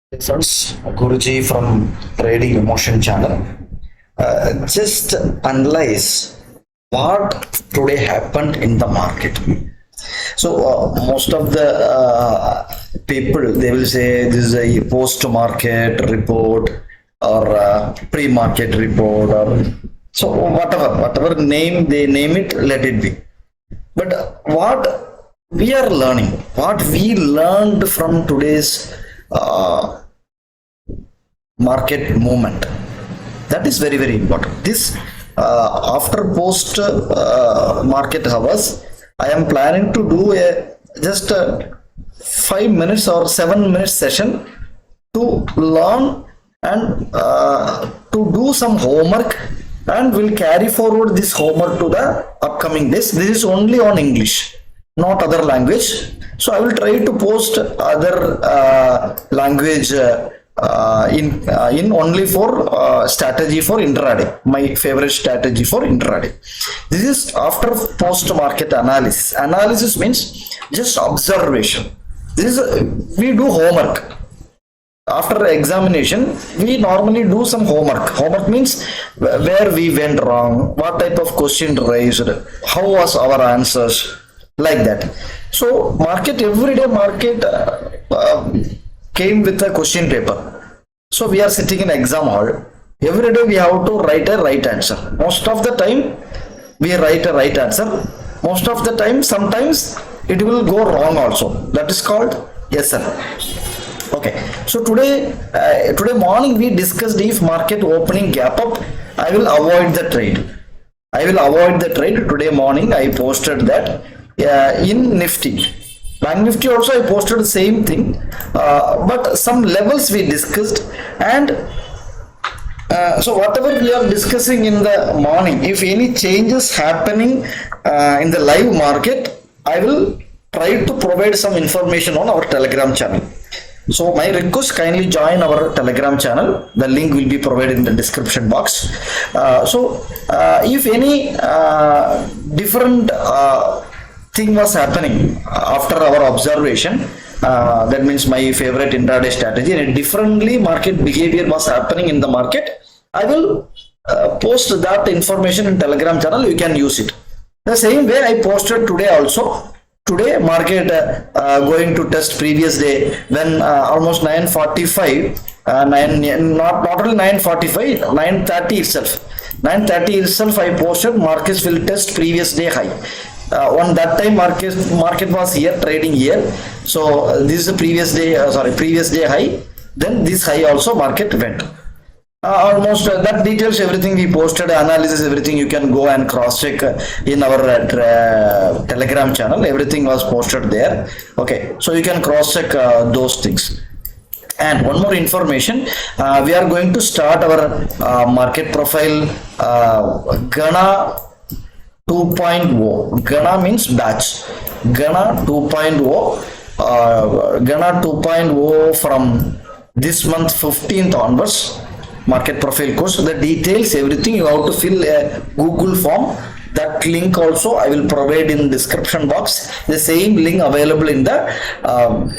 Friends, Guruji from Trading Emotion channel. Just analyze what today happened in the market. So most of the people, they will say this is a post-market report or pre-market report, or so whatever name they name it, let it be. But what we are learning, what we learned from today's market movement, that is very important. This after post market hours, I am planning to do a just 5 minutes or 7 minutes session to learn and to do some homework, and will carry forward this homework to the upcoming days. This is only on English, not other language. So I will try to post other language in only for strategy for intraday, my favorite strategy for intraday. This is after post market analysis. Analysis means just observation. This is we do homework. After examination, we normally do some homework. Homework means where we went wrong, what type of question raised, how was our answers, like that. So market, everyday market came with a question paper. So we are sitting in exam hall. Every day we have to write a right answer. Most of the time we write a right answer. Most of the time, sometimes it will go wrong also. That is called yes sir. Okay, so today morning we discussed if market opening gap up, I will avoid the trade. Today morning I posted that in Nifty. Bank Nifty also I posted the same thing, but some levels we discussed, and so whatever we are discussing in the morning, if any changes happening in the live market, I will try to provide some information on our Telegram channel. So my request, kindly join our Telegram channel. The link will be provided in the description box. If any different thing was happening after our observation, that means my favorite intraday strategy, and differently market behavior was happening in the market, I will post that information in Telegram channel. You can use it. The same way I posted today also. Today market going to test previous day when almost 9:45, not only 9:45, 9:30 itself. 9:30 itself I posted markets will test previous day high. On that time market was here trading here. So this is the previous day high. Then this high also market went. Almost that details, everything we posted, analysis, everything you can go and cross check in our Telegram channel. Everything was posted there. Okay, so you can cross check those things. And one more information, we are going to start our market profile Gana 2.0. Gana means batch. Gana 2.0. Gana 2.0 from this month 15th onwards. Market profile course, the details, everything you have to fill a Google form. That link also I will provide in description box. The same link available in the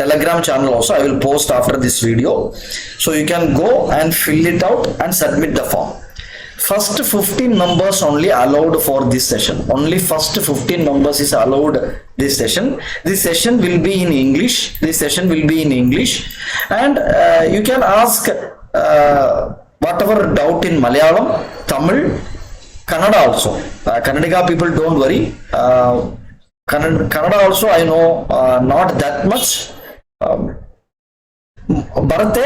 Telegram channel also I will post after this video. So you can go and fill it out and submit the form. First 15 numbers only allowed for this session. Only first 15 numbers is allowed this session. This session will be in English. And you can ask whatever doubt in Malayalam, Tamil, Kannada also. Kannadiga people, don't worry. Kannada also I know not that much. ಬರುತ್ತೆ,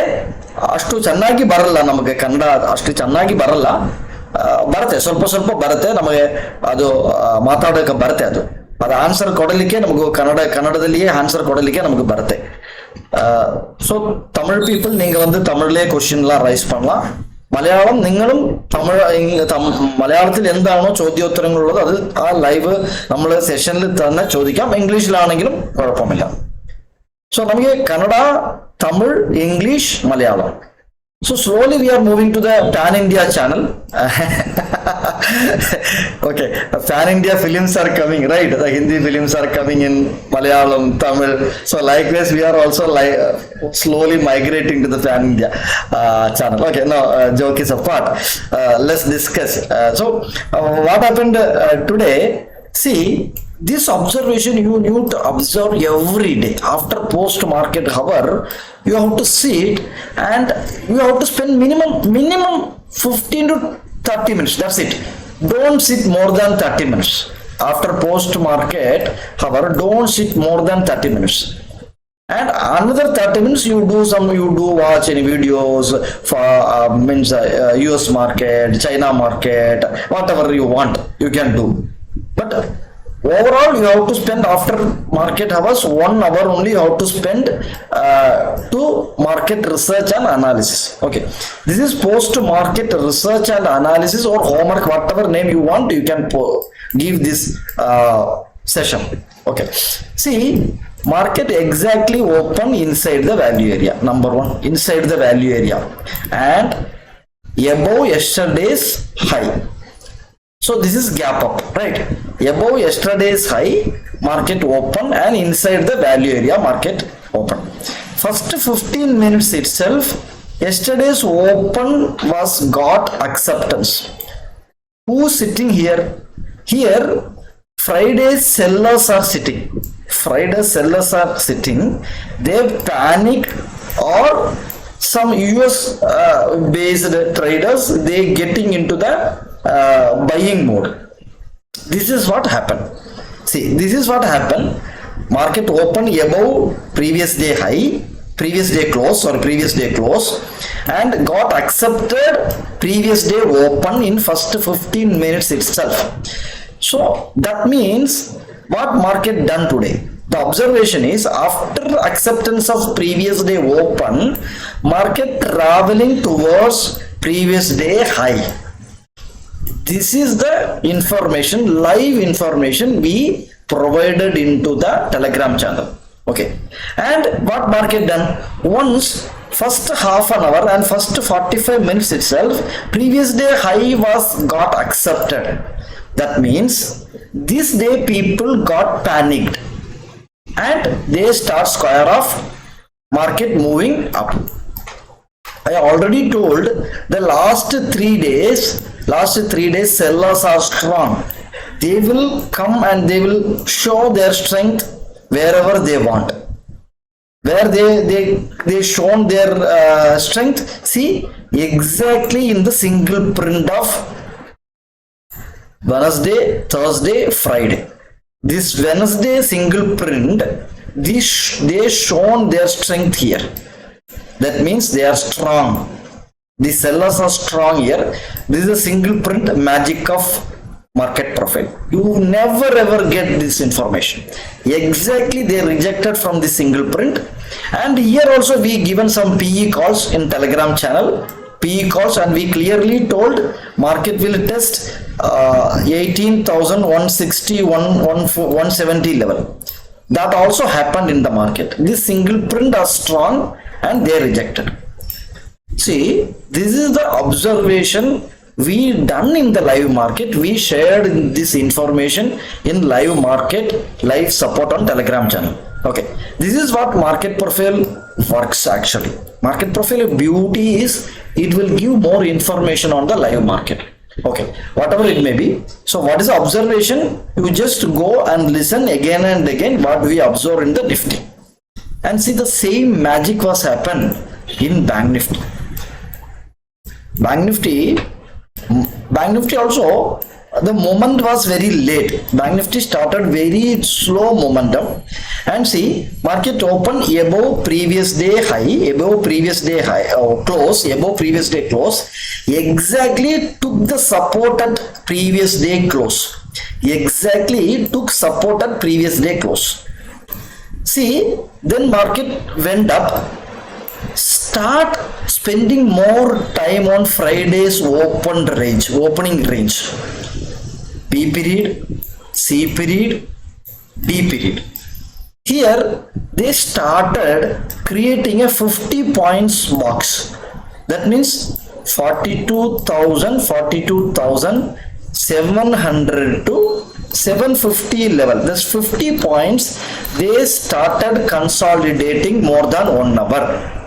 ಅಷ್ಟು ಚೆನ್ನಾಗಿ ಬರಲ್ಲ ನಮಗೆ ಕನ್ನಡ, ಅಷ್ಟು ಚೆನ್ನಾಗಿ ಬರಲ್ಲ. ಬರುತ್ತೆ, ಸ್ವಲ್ಪ ಬರುತ್ತೆ ನಮಗೆ, ಅದು ಮಾತಾಡೋಕೆ ಬರುತ್ತೆ. ಅದು ಆನ್ಸರ್ ಕೊಡಲಿಕ್ಕೆ ನಮಗೂ ಕನ್ನಡದಲ್ಲಿಯೇ ಆನ್ಸರ್ ಕೊಡಲಿಕ್ಕೆ ನಮಗೆ ಬರುತ್ತೆ. ஸோ தமிழ் பீப்புள் நீங்கள் வந்து தமிழ்லேயே கொஸ்டின்லாம் ரைஸ் பண்ணலாம். മലയാളം നിങ്ങളും മലയാളത്തിൽ എന്താണോ ചോദ്യോത്തരങ്ങൾ ഉള്ളത് അത് ആ ലൈവ് നമ്മൾ സെഷനിൽ തന്നെ ചോദിക്കാം. ഇംഗ്ലീഷിലാണെങ്കിലും കുഴപ്പമില്ല. സോ നമുക്ക് Kannada, Tamil, English, Malayalam So slowly we are moving to the Pan India channel. Okay, Pan India films are coming, right? The Hindi films are coming in Malayalam, Tamil. So likewise, we are also slowly migrating to the Pan India channel. Okay, now joke is apart. Let's discuss. What happened today? See, this observation you need to observe every day. After post market hour, you have to sit and you have to spend minimum 15 to 30 minutes. That's it. Don't sit more than 30 minutes. After post market hour, don't sit more than 30 minutes. And another 30 minutes you do watch any videos for US market, China market, whatever you want, you can do. But overall, you have to spend after market hours 1 hour only. You have to spend to market research and analysis. Okay, this is post market research and analysis or homework, whatever name you want. You can give this session. Okay, see, market exactly open inside the value area. Number one, inside the value area and above yesterday's high. So this is gap up, right? Above yesterday's high, market open, and inside the value area, market open. First 15 minutes itself, yesterday's open was got acceptance. Who's sitting here? Here, Friday's sellers are sitting. Friday's sellers are sitting. They panic, or some US based traders, they getting into the buying mode. This is what happened. See, this is what happened. Market opened above previous day high, previous day close and got accepted previous day open in first 15 minutes itself. So that means what market done today? The observation is after acceptance of previous day open, market traveling towards previous day high. This is the information, live information we provided into the Telegram channel. Okay, and what market done? Once first half an hour and first 45 minutes itself, previous day high was got accepted. That means this day people got panicked and they start square off, market moving up. I already told the last 3 days sellers are strong. They will come and they will show their strength wherever they want. Where they shown their strength, see, exactly in the single print of Wednesday, Thursday, Friday. This Wednesday single print, they shown their strength here. That means they are strong. The sellers are strong here. This is a single print magic of market profile. You never ever get this information. Exactly, they rejected from the single print. And here also we given some PE calls in Telegram channel. PE calls, and we clearly told market will test 18,160, 170 level. That also happened in the market. This single print are strong and they rejected. See, this is the observation we done in the live market. We shared this information in live market, live support on Telegram channel. Okay, this is what market profile works actually. Market profile beauty is it will give more information on the live market. Okay, whatever it may be. So what is the observation? You just go and listen again and again what we observe in the Nifty. And see, the same magic was happened in Bank Nifty. Bank Nifty also, the moment was very late. Bank Nifty started very slow momentum, and see, market opened above previous day high, close, exactly took the support at previous day close. See, then market went up, start spending more time on Friday's opening range. P period, C period, D period. Here they started creating a 50 points box. That means 42,700 to 750 level. This 50 points, they started consolidating more than 1 hour.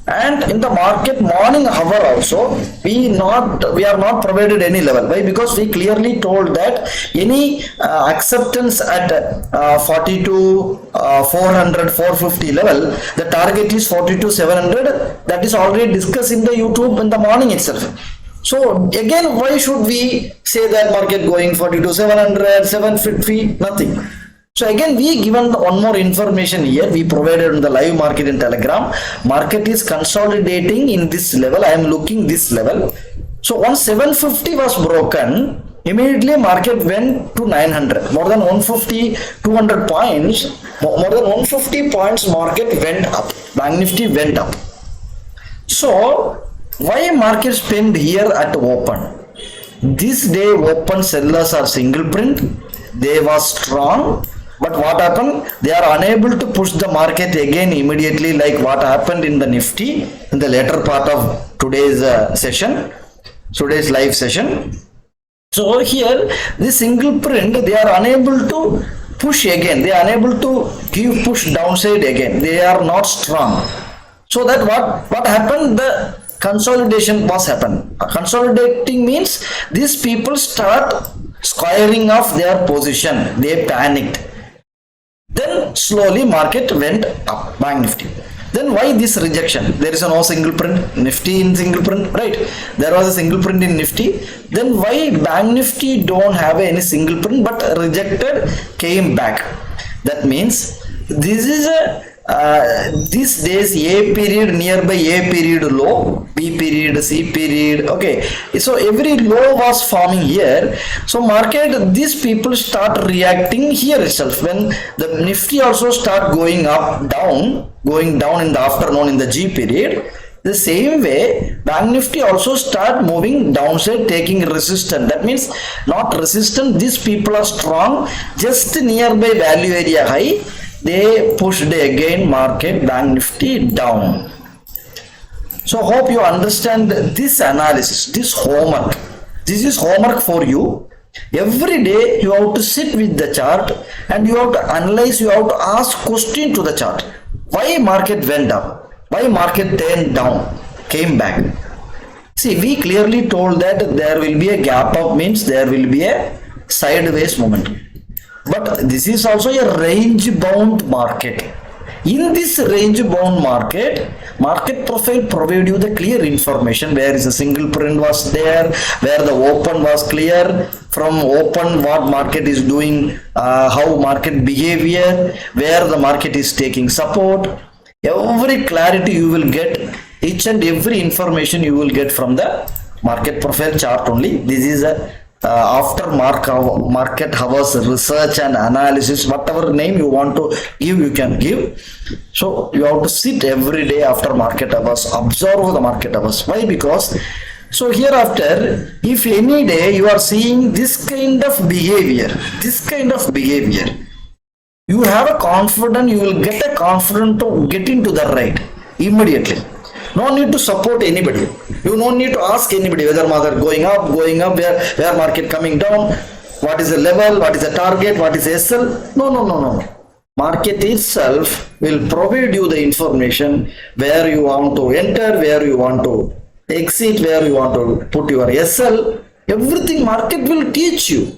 And in the market morning hour also, we are not provided any level. Why? Because we clearly told that any acceptance at 42 400 450 level, the target is 42,700. That is already discussed in the YouTube in the morning itself. So again, why should we say that market going 42,700 750? Nothing. So again, we given one more information here. We provided in the live market in Telegram. Market is consolidating in this level. I am looking this level. So once 750 was broken, immediately market went to 900. More than 150, 200 points. More than 150 points market went up. Bank Nifty went up. So why market spend here at open? This day open sellers are single print. They was strong. But what happened? They are unable to push the market again immediately, like what happened in the Nifty in the later part of today's today's live session. So here, this single print, they are unable to push again. They are unable to give push downside again. They are not strong. So that what happened? The consolidation was happened. Consolidating means these people start squaring off their position. They panicked. Then slowly market went up, Bank Nifty. Then why this rejection? There is no single print, Nifty in single print, right? There was a single print in Nifty. Then why Bank Nifty don't have any single print but rejected, came back? That means this is a this days A period nearby A period low, B period, C period. Okay, so every low was forming here. So market, these people start reacting here itself. When the Nifty also start going up, going down in the afternoon in the G period, the same way Bank Nifty also start moving downside, taking resistance. That means not resistance, these people are strong, just nearby value area high, they pushed again market Bank Nifty down. So hope you understand this analysis, this homework. This is homework for you. Every day you have to sit with the chart and you have to analyze, you have to ask question to the chart. Why market went up? Why market turned down, came back? See, we clearly told that there will be a gap up, means there will be a sideways momentum. But this is also a range bound market. In this range bound market, market profile provide you the clear information where is a single print was there, where the open was clear, from open what market is doing, how market behavior, where the market is taking support. Every clarity you will get, each and every information you will get from the market profile chart only. This is a after market hours research and analysis, whatever name you want to give, you can give. So you have to sit every day after market hours, observe the market hours. Why? Because so hereafter, if any day you are seeing this kind of behavior, you have a confidence, you will get a confidence to get into the right immediately. No need to support anybody. You don't need to ask anybody whether market going up, where market coming down, what is the level, what is the target, what is SL. No. Market itself will provide you the information where you want to enter, where you want to exit, where you want to put your SL. Everything market will teach you.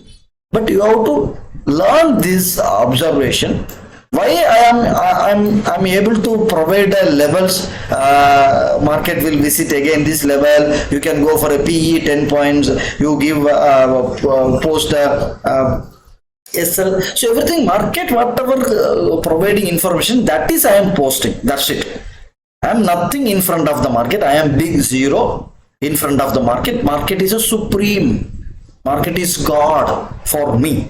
But you have to learn this observation. Why I'm able to provide levels, market will visit again this level, you can go for a PE 10 points, you give post SL. So everything market, whatever providing information, that is I am posting, that's it. I am nothing in front of the market, I am big zero in front of the market. Market is a supreme, market is God for me.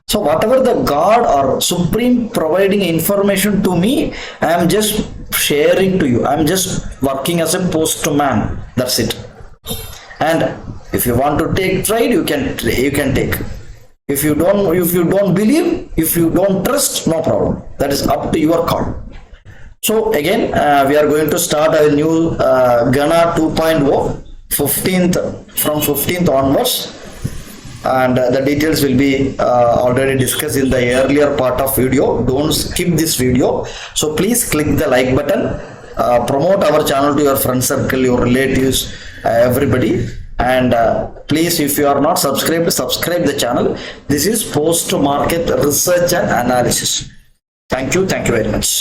So whatever the God or Supreme providing information to me, I am just sharing to you. I am just working as a postman. That's it. And if you want to take trade, you can take. If you don't believe, if you don't trust, no problem. That is up to your call. So again, we are going to start a new Gana 2.0 15th from 15th onwards, and the details will be already discussed in the earlier part of video. Don't skip this video. So please click the like button, promote our channel to your friend circle, your relatives, everybody. And please, if you are not subscribed, subscribe the channel. This is post market research and analysis. Thank you very much.